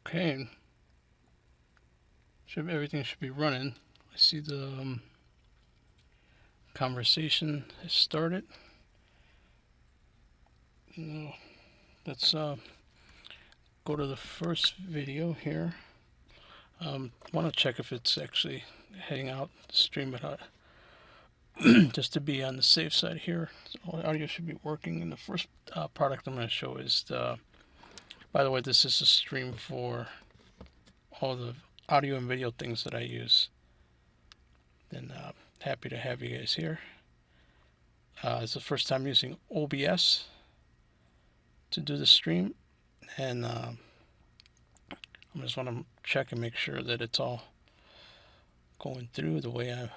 Okay, everything should be running. I see the conversation has started. Now, let's go to the first video here. Want to check if it's actually heading out the stream, but just to be on the safe side here, audio should be working. And the first product I'm going to show is the. By the way, this is a stream for all the audio and video things that I use. And happy to have you guys here. It's the first time using OBS to do the stream, and I just want to check and make sure that it's all going through the way I.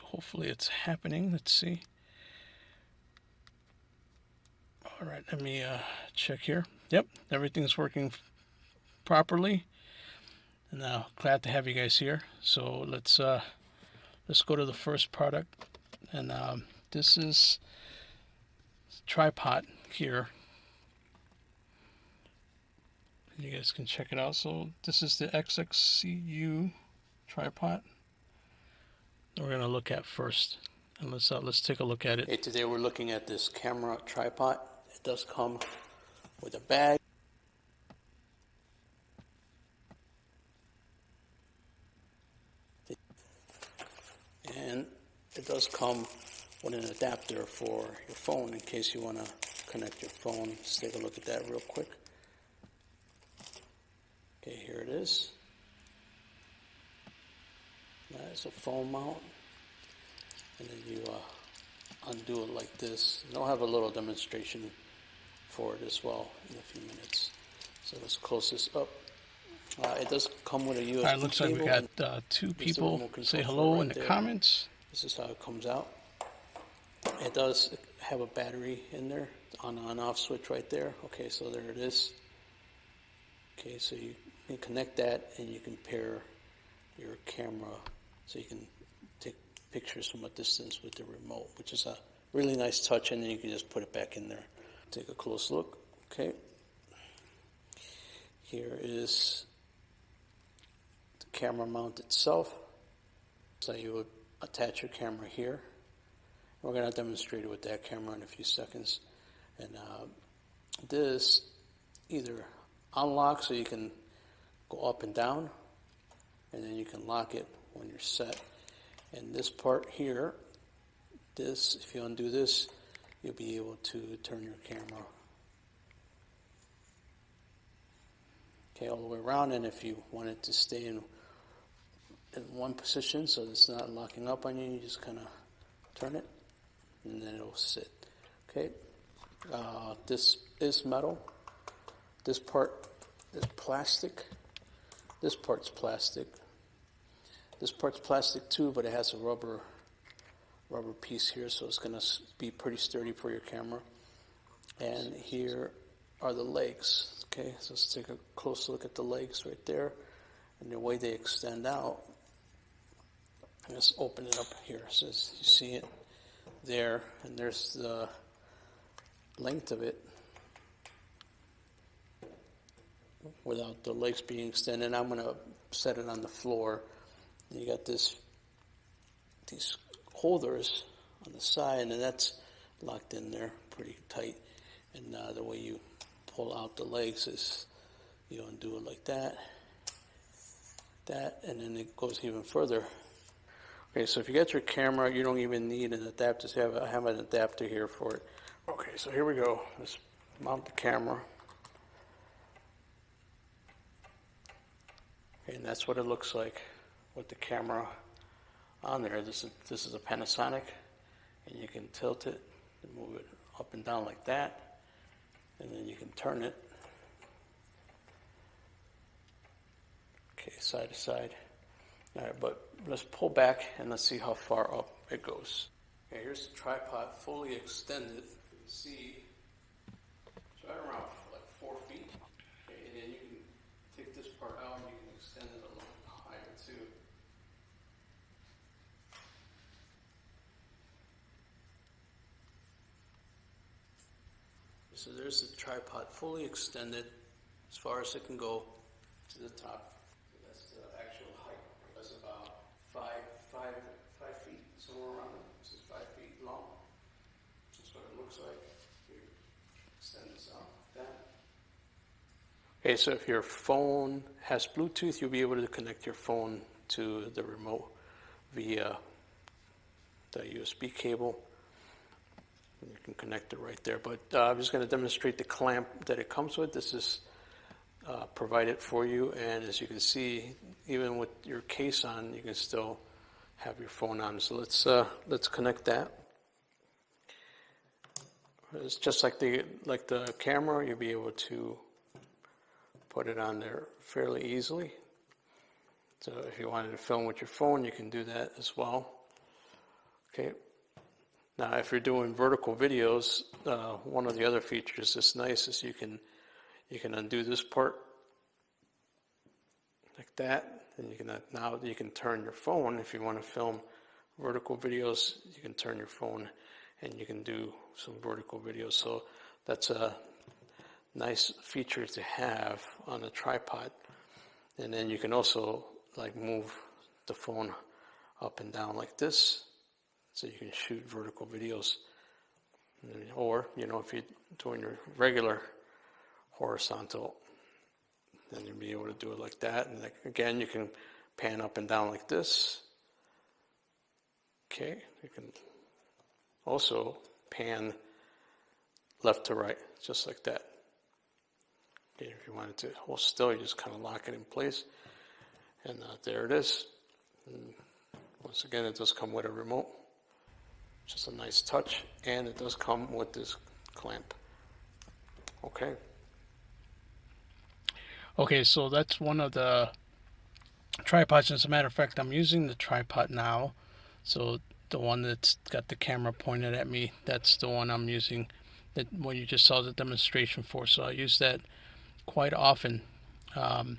Hopefully, it's happening. Let's see. All right, let me check here. Yep, everything's working properly. And glad to have you guys here. So let's go to the first product, and this is tripod here. You guys can check it out. So this is the XXCU tripod we're going to look at first. And let's take a look at it. Hey, today we're looking at this camera tripod. It does come with a bag. And it does come with an adapter for your phone in case you want to connect your phone. Let's take a look at that real quick. Okay, here it is. That is a phone mount. And then you undo it like this. And I'll have a little demonstration for it as well in a few minutes. So let's close this up. It does come with a USB cable. All right, looks like we got two people say hello in the comments. This is how it comes out. It does have a battery in there, on-off switch right there. Okay, so there it is. Okay, so you can connect that and you can pair your camera so you can take pictures from a distance with the remote, which is a really nice touch, and then you can just put it back in there. Take a close look. Okay. Here is the camera mount itself. So you would attach your camera here. We're going to demonstrate it with that camera in a few seconds. And this either unlocks so you can go up and down, and then you can lock it when you're set. And this part here, this, if you undo this, you'll be able to turn your camera all the way around. And if you want it to stay in one position so it's not locking up on you, you just kind of turn it and then it'll sit. Okay, this is metal. This part is plastic. This part's plastic. This part's plastic too, but it has a rubber piece here, so it's going to be pretty sturdy for your camera. And here are the legs. Okay, so let's take a close look at the legs right there and the way they extend out. Let's open it up here. So you see it there, and there's the length of it without the legs being extended. I'm going to set it on the floor. You got these holders on the side, and that's locked in there pretty tight. And the way you pull out the legs is you undo it like that, and then it goes even further. Okay, so if you got your camera, you don't even need an adapter. So I have an adapter here for it. Okay, so here we go. Let's mount the camera. Okay, and that's what it looks like with the camera on there. This is a Panasonic, and you can tilt it and move it up and down like that, and then you can turn it. Okay, side to side. All right, but let's pull back and let's see how far up it goes. Okay, here's the tripod fully extended. You can see it's right around like 4 feet. Okay, and then you can take this part out and you can extend it a little higher too. So there's the tripod fully extended. as far as it can go to the top. That's the actual height. That's about 5 feet, somewhere around it. This is 5 feet long. That's what it looks like. You extend this out like that. Okay, so if your phone has Bluetooth, you'll be able to connect your phone to the remote via the USB cable. You can connect it right there. But I'm just going to demonstrate the clamp that it comes with. This is provided for you, and as you can see, even with your case on, you can still have your phone on. So let's connect that. It's just like the camera. You'll be able to put it on there fairly easily. So if you wanted to film with your phone, you can do that as well. Okay. Now, if you're doing vertical videos, one of the other features that's nice is you can undo this part like that, and now you can turn your phone. If you want to film vertical videos, you can turn your phone and you can do some vertical videos. So that's a nice feature to have on a tripod. And then you can also move the phone up and down like this, so you can shoot vertical videos. Or, if you're doing your regular horizontal, then you'll be able to do it like that. And again, you can pan up and down like this. Okay, you can also pan left to right, just like that. Okay, if you wanted to hold still, you just kind of lock it in place. And there it is. And once again, it does come with a remote. Just a nice touch, and it does come with this clamp. Okay. Okay, so that's one of the tripods. As a matter of fact, I'm using the tripod now. So the one that's got the camera pointed at me, that's the one I'm using, that what you just saw the demonstration for. So I use that quite often. And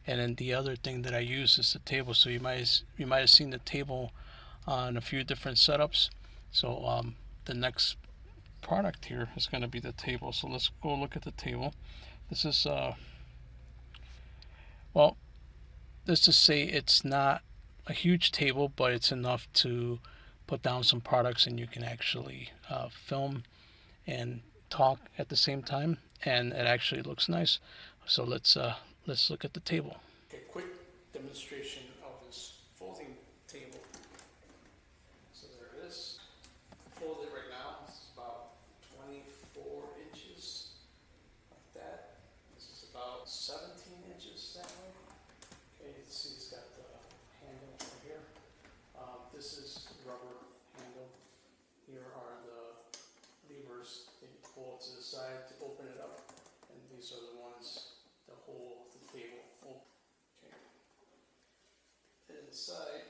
then the other thing that I use is the table. So you might have seen the table on a few different setups. So the next product here is going to be the table. So let's go look at the table. This is well, let's just say it's not a huge table, but it's enough to put down some products, and you can actually film and talk at the same time, and it actually looks nice. So let's look at the table. Okay, quick demonstration of this folding table. So there it is. Folded right now. This is about 24 inches, like that. This is about 17 inches that way. Okay, you can see it's got the handle right here. This is rubber handle. Here are the levers that you pull to the side to open it up, and these are the ones that hold the table open. Okay. Inside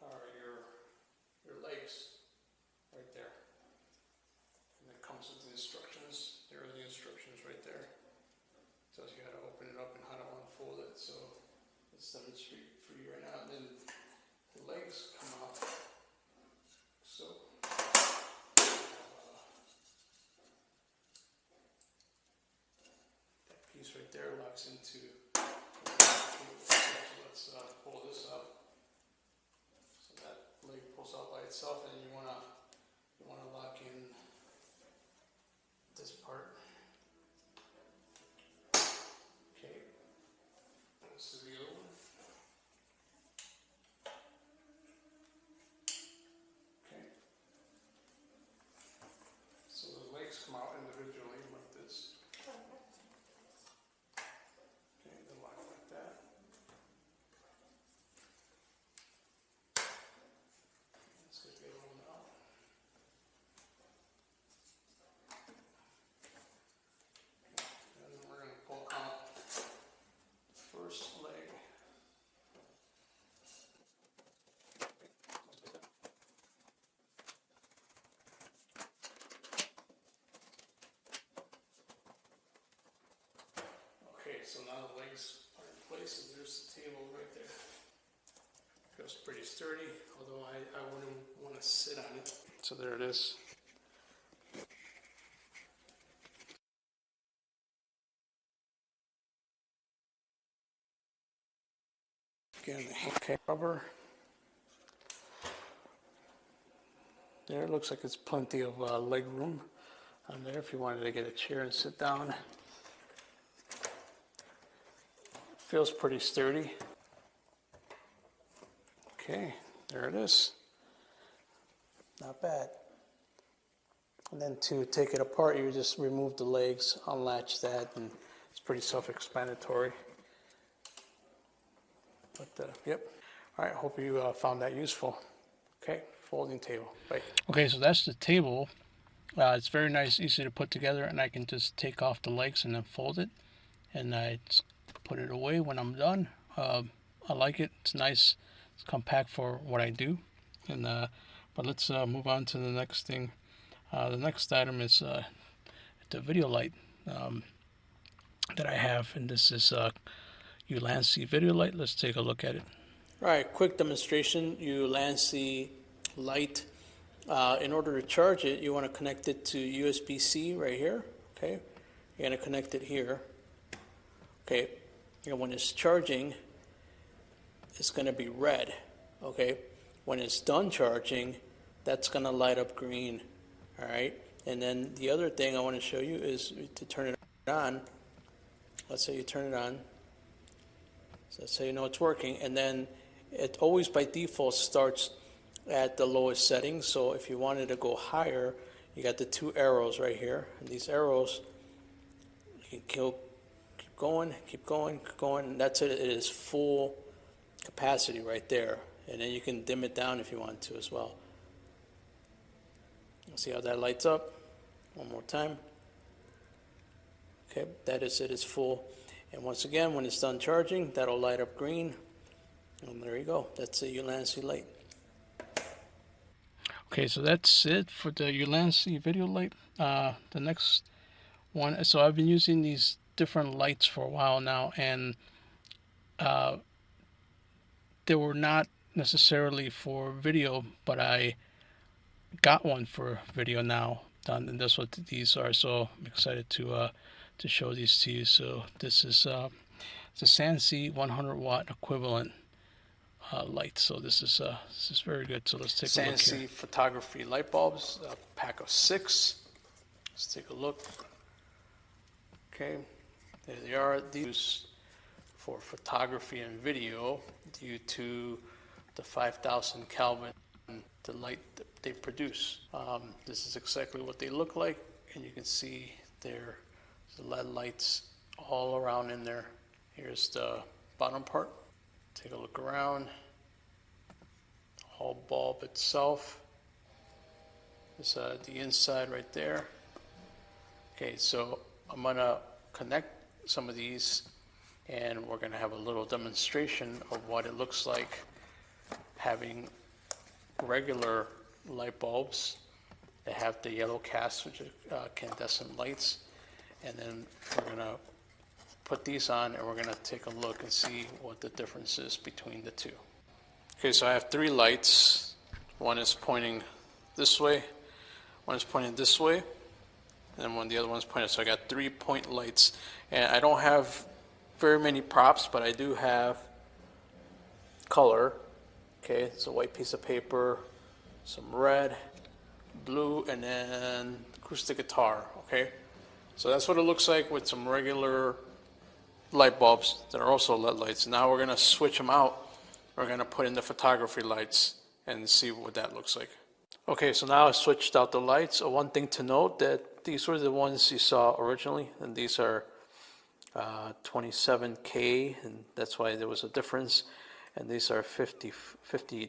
are your legs right there, and it comes with the instructions. There are the instructions right there. Tells you how to open it up and how to unfold it. So let's demonstrate for you right now. And then the legs come out. So that piece right there locks into the table. So let's pull this up. So that leg pulls out by itself, and you wanna lock in this part. Okay. This is the other one. Okay. So the legs come out individually like this. Okay, they lock like that. Let's get the other one out. And then we're going to pull out the first leg. Okay, so now the legs are in place, and there's the table right there. Feels pretty sturdy, although I wouldn't want to sit on it. So there it is. Again, okay, rubber. There, it looks like it's plenty of leg room on there if you wanted to get a chair and sit down. Feels pretty sturdy. Okay, there it is. Not bad. And then to take it apart, you just remove the legs, unlatch that, and it's pretty self-explanatory. But, yep. All right, hope you found that useful. Okay, folding table. Bye. Okay, so that's the table. It's very nice, easy to put together, and I can just take off the legs and then fold it. And I just put it away when I'm done. I like it. It's nice. It's compact for what I do. And but let's move on to the next thing. The next item is the video light that I have, and this is Ulanzi video light. Let's take a look at it. All right, quick demonstration. Ulanzi light. In order to charge it, you want to connect it to USB-C right here. Okay, you're going to connect it here. Okay, and when it's charging, it's going to be red. Okay, when it's done charging, that's going to light up green. All right, and then the other thing I want to show you is to turn it on. Let's say you turn it on. So that's how you know it's working. And then it always by default starts at the lowest setting. So if you wanted to go higher, you got the two arrows right here. And these arrows, you can keep going, keep going, keep going. And that's it. It is full capacity right there. And then you can dim it down if you want to as well. See how that lights up? One more time. Okay, that is it. It's full. And once again, when it's done charging, that'll light up green. And there you go. That's a Ulanzi light. Okay, so that's it for the Ulanzi video light. The next one, so I've been using these different lights for a while now, and they were not necessarily for video, but I got one for video now, and that's what these are. So I'm excited to show these to you. So this is the Sansi 100 watt equivalent light. So this is very good. So let's take a look here. Sansi photography light bulbs, a pack of 6. Let's take a look. Okay, there they are. These for photography and video due to the 5,000 Kelvin the light that they produce. This is exactly what they look like, and you can see there's the LED lights all around in there. Here's the bottom part. Take a look around. The whole bulb itself. There's the inside right there. Okay, so I'm gonna connect some of these, and we're gonna have a little demonstration of what it looks like having regular light bulbs that have the yellow cast, which are incandescent lights, and then we're gonna put these on and we're gonna take a look and see what the difference is between the two. Okay, so I have 3 lights. One is pointing this way, one is pointing this way, and the other one's pointing. So I got 3 point lights, and I don't have very many props, but I do have color. Okay, it's a white piece of paper, some red, blue, and then acoustic guitar. Okay, so that's what it looks like with some regular light bulbs that are also LED lights. Now we're gonna switch them out. We're gonna put in the photography lights and see what that looks like. Okay, so now I switched out the lights. One thing to note that these were the ones you saw originally, and these are 27K, and that's why there was a difference. And these are 50K.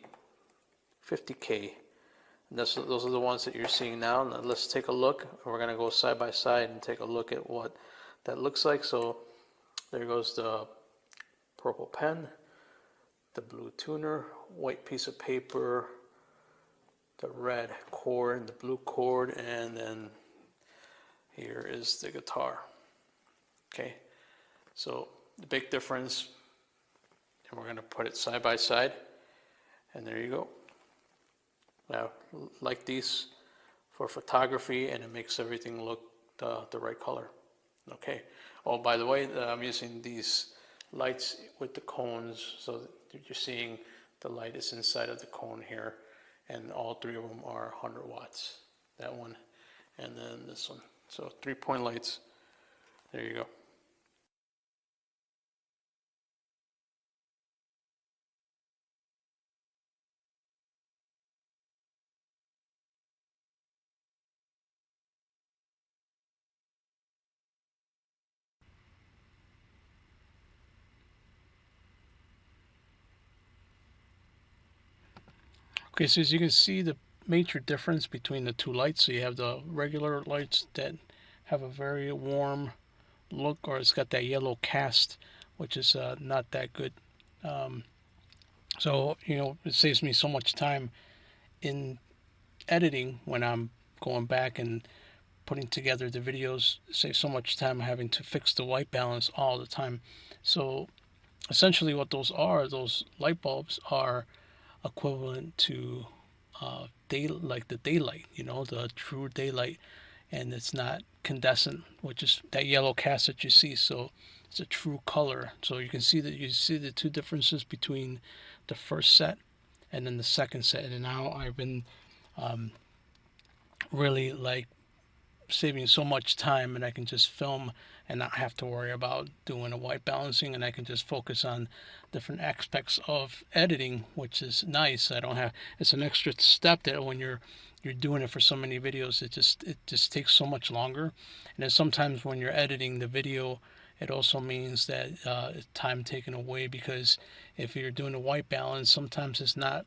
And those are the ones that you're seeing now. Now let's take a look. We're going to go side by side and take a look at what that looks like. So there goes the purple pen, the blue tuner, white piece of paper, the red cord, the blue cord, and then here is the guitar. Okay, so the big difference. And we're going to put it side by side, and there you go. Now, like these for photography, and it makes everything look the right color. Okay. Oh, by the way, I'm using these lights with the cones, so you're seeing the light is inside of the cone here, and all three of them are 100 watts. That one, and then this one. So 3-point lights. There you go. Okay, so as you can see, the major difference between the two lights. So you have the regular lights that have a very warm look, or it's got that yellow cast, which is not that good. So it saves me so much time in editing when I'm going back and putting together the videos. It saves so much time having to fix the white balance all the time. So essentially, what those light bulbs are equivalent to like the daylight, the true daylight, and it's not incandescent, which is that yellow cast that you see. So it's a true color. So you see the two differences between the first set and then the second set. And now I've been really like saving so much time, and I can just film and not have to worry about doing a white balancing, and I can just focus on different aspects of editing, which is nice. I don't have It's an extra step that when you're doing it for so many videos, it just takes so much longer. And then sometimes when you're editing the video, it also means that time taken away, because if you're doing a white balance, sometimes it's not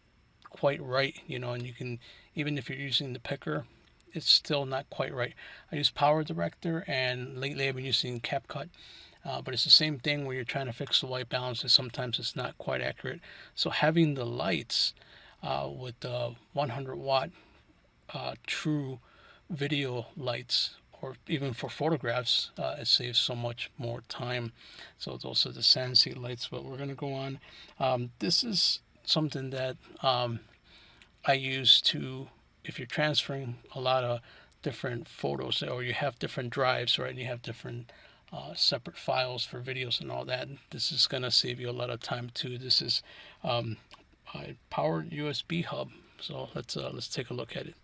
quite right, and you can, even if you're using the picker, it's still not quite right. I use Power Director, and lately I've been using CapCut, but it's the same thing where you're trying to fix the white balance, and sometimes it's not quite accurate. So having the lights with the 100-watt true video lights, or even for photographs, it saves so much more time. So those are the Sansi lights, but we're going to go on. This is something that I use to, if you're transferring a lot of different photos, or you have different drives, right, and you have different separate files for videos and all that, this is going to save you a lot of time too. This is a powered USB hub. So let's take a look at it.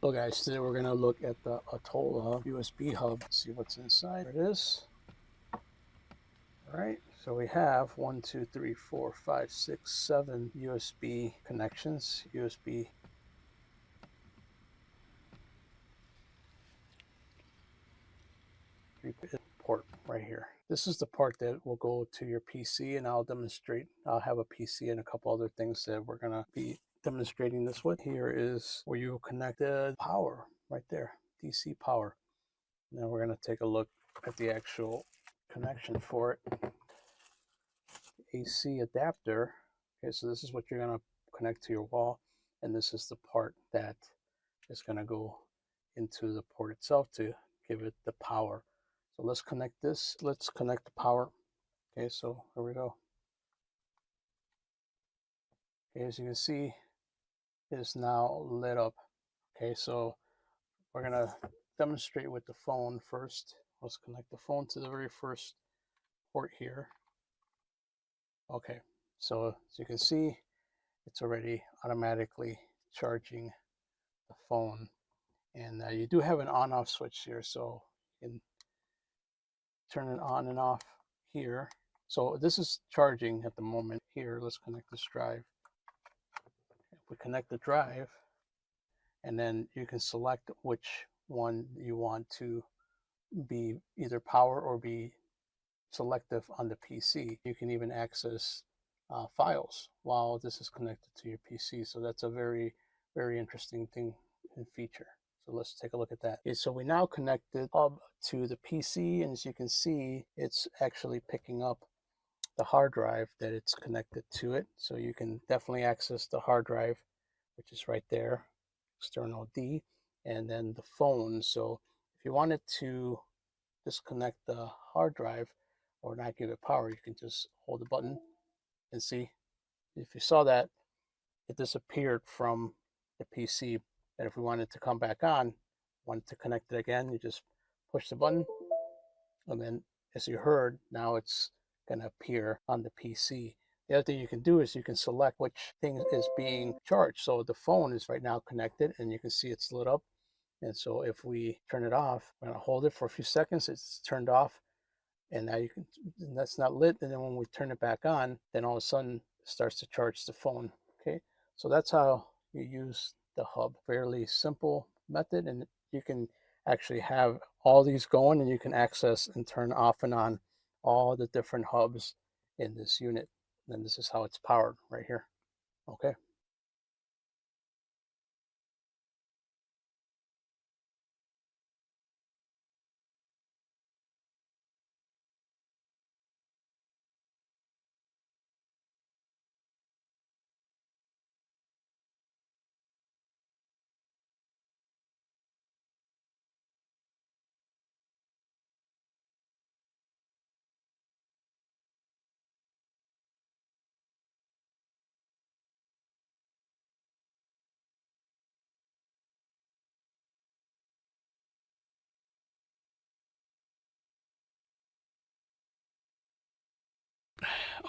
So guys, today we're going to look at the Atola USB hub, see what's inside. There it is. All right, so we have 1, 2, 3, 4, 5, 6, 7 USB connections. USB port right here. This is the part that will go to your PC, and I'll demonstrate. I'll have a PC and a couple other things that we're going to be demonstrating this with. Here is where you connect the power right there, DC power. Now we're going to take a look at the actual connection for it. AC adapter. Okay, so this is what you're going to connect to your wall, and this is the part that is going to go into the port itself to give it the power. So let's connect this. Let's connect the power. Okay, so here we go. Okay, as you can see, it is now lit up. Okay, so we're going to demonstrate with the phone first. Let's connect the phone to the very first port here. Okay, so as you can see, it's already automatically charging the phone. And you do have an on-off switch here, so you can turn it on and off here. So this is charging at the moment. Here, let's connect this drive. If we connect the drive, and then you can select which one you want to be either power or be selective on the PC. You can even access files while this is connected to your PC. So that's a very, very interesting thing and feature. So let's take a look at that. Okay, so we now connected hub to the PC, and as you can see, it's actually picking up the hard drive that it's connected to it. So you can definitely access the hard drive, which is right there, external D, and then the phone. So if you wanted to disconnect the hard drive or not give it power, you can just hold the button and see. If you saw that, it disappeared from the PC. And if we wanted to come back on, wanted to connect it again, you just push the button, and then as you heard, now it's going to appear on the PC. The other thing you can do is you can select which thing is being charged. So the phone is right now connected and you can see it's lit up. And so if we turn it off, I'm going to hold it for a few seconds, it's turned off. And now you can, and that's not lit. And then when we turn it back on, then all of a sudden it starts to charge the phone. Okay. So that's how you use the hub. Fairly simple method. And you can actually have all these going and you can access and turn off and on all the different hubs in this unit. And this is how it's powered right here. Okay.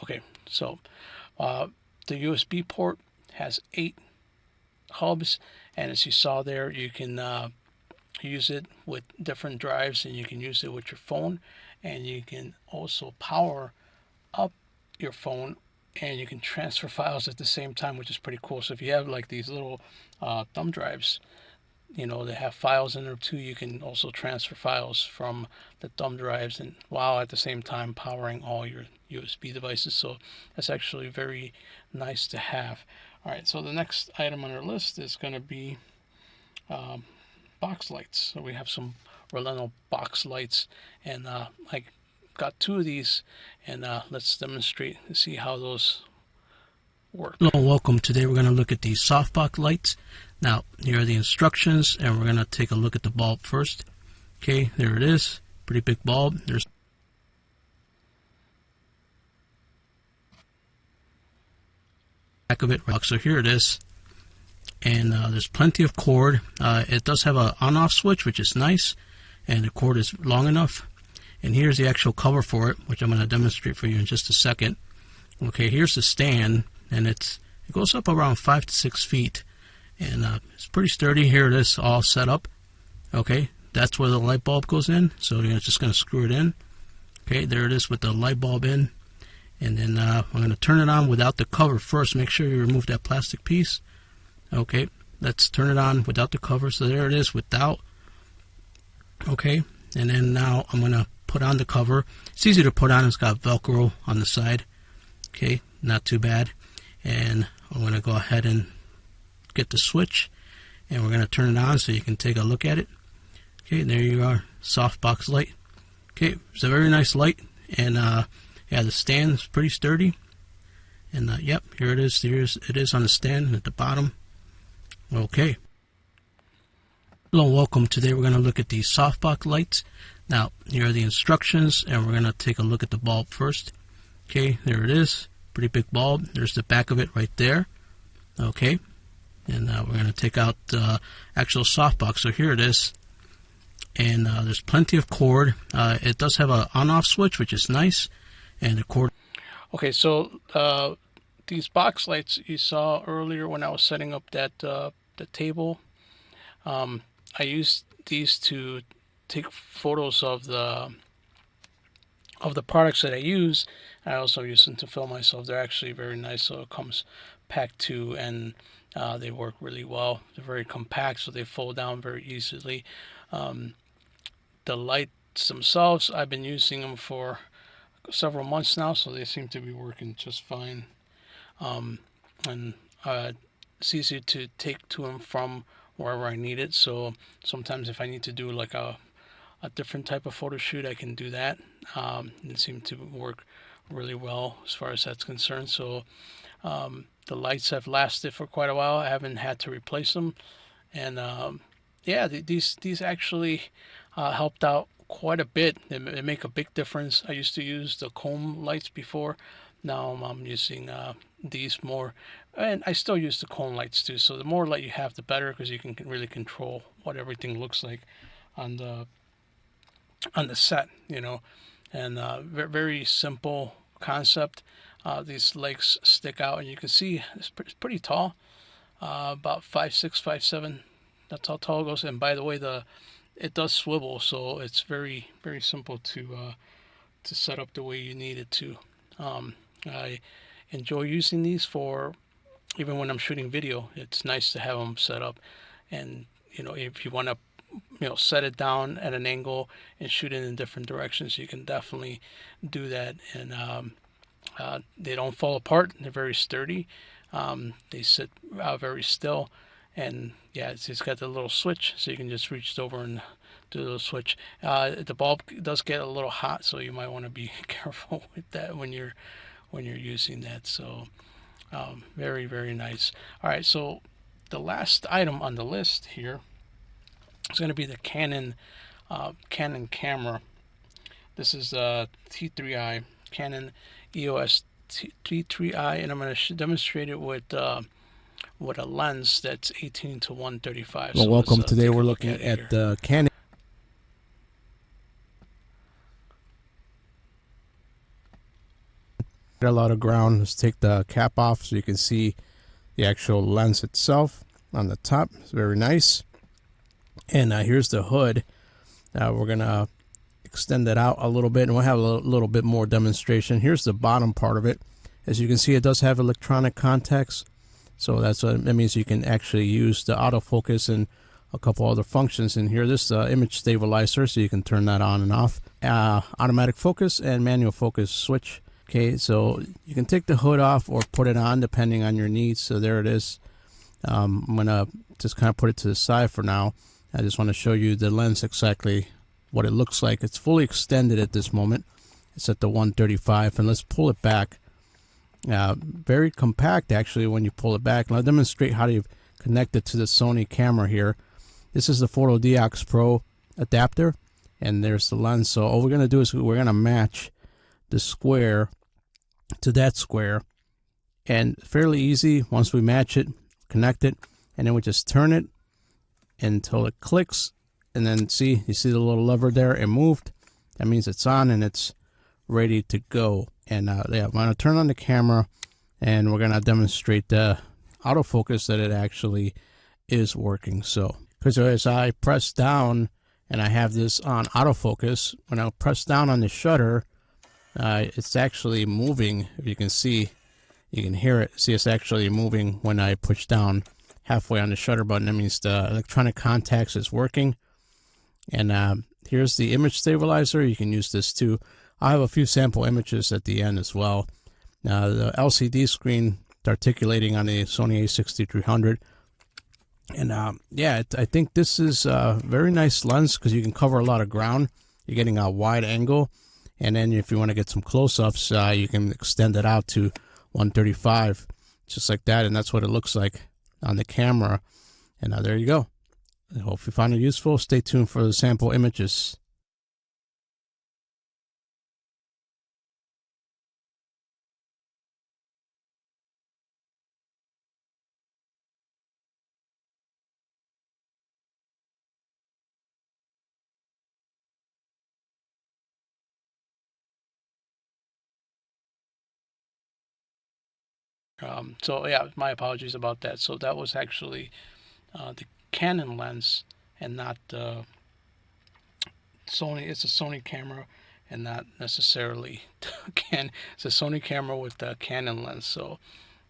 Okay. So the USB port has 8 hubs, and as you saw there, you can use it with different drives, and you can use it with your phone, and you can also power up your phone, and you can transfer files at the same time, which is pretty cool. So if you have like these little thumb drives, you know, they have files in there too, you can also transfer files from the thumb drives, and while at the same time powering all your USB devices. So that's actually very nice to have. All right, so the next item on our list is going to be box lights. So we have some Roleno box lights, and I got 2 of these, and let's demonstrate and see how those work. Hello and welcome. Today we're going to look at these softbox lights. Now, here are the instructions, and we're going to take a look at the bulb first. Okay, there it is. Pretty big bulb. There's back of it. So here it is. And there's plenty of cord. It does have an on-off switch, which is nice, and the cord is long enough. And here's the actual cover for it, which I'm going to demonstrate for you in just a second. Okay, here's the stand, and it goes up around 5 to 6 feet, and it's pretty sturdy. Here it is, all set up. Okay, that's where the light bulb goes in. So you're just going to screw it in. Okay, there it is with the light bulb in. And then I'm going to turn it on without the cover first. Make sure you remove that plastic piece. Okay, let's turn it on without the cover. So there it is without. Okay, and then now I'm going to put on the cover. It's easy to put on. It's got Velcro on the side. Okay, not too bad. And I'm going to go ahead and get the switch, and we're going to turn it on so you can take a look at it. Okay, there you are, softbox light. Okay, it's a very nice light, and yeah, the stand is pretty sturdy. And yep, here it is. It is on the stand at the bottom. Okay. Hello and welcome. Today we're going to look at these softbox lights. Now, here are the instructions, and we're going to take a look at the bulb first. Okay, there it is. Pretty big bulb. There's the back of it right there. Okay, and we're going to take out the actual softbox. So here it is. And there's plenty of cord. It does have an on-off switch, which is nice. And the cord. Okay, so these box lights you saw earlier when I was setting up that the table, I used these to take photos of the products that I use. I also use them to film myself. They're actually very nice. So it comes packed too, and they work really well. They're very compact, so they fold down very easily. The lights themselves, I've been using them for several months now, so they seem to be working just fine. And it's easy to take to and from wherever I need it. So sometimes if I need to do like a different type of photo shoot, I can do that. It seemed to work really well as far as that's concerned. So the lights have lasted for quite a while. I haven't had to replace them, and yeah, these actually helped out quite a bit. They make a big difference. I used to use the comb lights before. Now I'm using these more, and I still use the cone lights too. So the more light you have, the better, because you can really control what everything looks like on the set, you know. And very simple concept. these legs stick out, and you can see it's pretty tall, about 5'6", 5'7". That's how tall it goes. And by the way, it does swivel, so it's very simple to set up the way you need it to. I enjoy using these for even when I'm shooting video. It's nice to have them set up, and if you want to set it down at an angle and shoot it in different directions, you can definitely do that. And they don't fall apart. They're very sturdy. They sit very still, and yeah, it's got the little switch, so you can just reach over and do the switch. The bulb does get a little hot, so you might want to be careful with that when you're using that. So very nice. All right, so the last item on the list here is going to be the Canon camera. This is T3i, Canon EOS T3i, and I'm going to demonstrate it with a lens that's 18 to 135. Well, so welcome. Today we're look looking at the Canon. A lot of ground. Let's take the cap off so you can see the actual lens itself on the top. It's very nice. And here's the hood. We're gonna extend it out a little bit, and we'll have a little bit more demonstration. Here's the bottom part of it. As you can see, it does have electronic contacts, so that means you can actually use the autofocus and a couple other functions in here. This image stabilizer, so you can turn that on and off. Automatic focus and manual focus switch. Okay, so you can take the hood off or put it on depending on your needs. So there it is. I'm gonna just kind of put it to the side for now. I just want to show you the lens, exactly what it looks like. It's fully extended at this moment. It's at the 135, and let's pull it back. Very compact actually when you pull it back. And I'll demonstrate how to connect it to the Sony camera here. This is the PhotoDiox Pro adapter, and there's the lens. So all we're going to do is we're going to match the square to that square, and fairly easy. Once we match it, connect it, and then we just turn it until it clicks, and then you see the little lever there, it moved. That means it's on and it's ready to go. And yeah, I'm going to turn on the camera, and we're going to demonstrate the autofocus that it actually is working. So because as I press down and I have this on autofocus, when I press down on the shutter, it's actually moving. If you can see, you can hear it. See, it's actually moving when I push down halfway on the shutter button. That means the electronic contacts is working. And here's the image stabilizer. You can use this too. I have a few sample images at the end as well. The LCD screen articulating on the Sony a6300. And yeah, I think this is a very nice lens because you can cover a lot of ground. You're getting a wide angle. And then if you want to get some close-ups, you can extend it out to 135, just like that. And that's what it looks like on the camera. And there you go. I hope you found it useful. Stay tuned for the sample images. So yeah, my apologies about that. So that was actually the Canon lens and not the Sony. It's a Sony camera and not necessarily it's a Sony camera with the Canon lens. So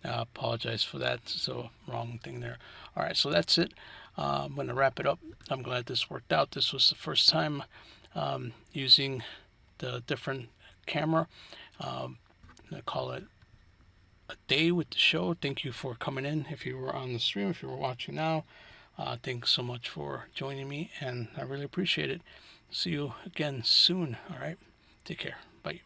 apologize for that. So wrong thing there. All right, so that's it. I'm going to wrap it up. I'm glad this worked out. This was the first time using the different camera. I call it a day with the show. Thank you for coming in. If you were on the stream, if you were watching now, thanks so much for joining me, and I really appreciate it. See you again soon. All right, take care. Bye.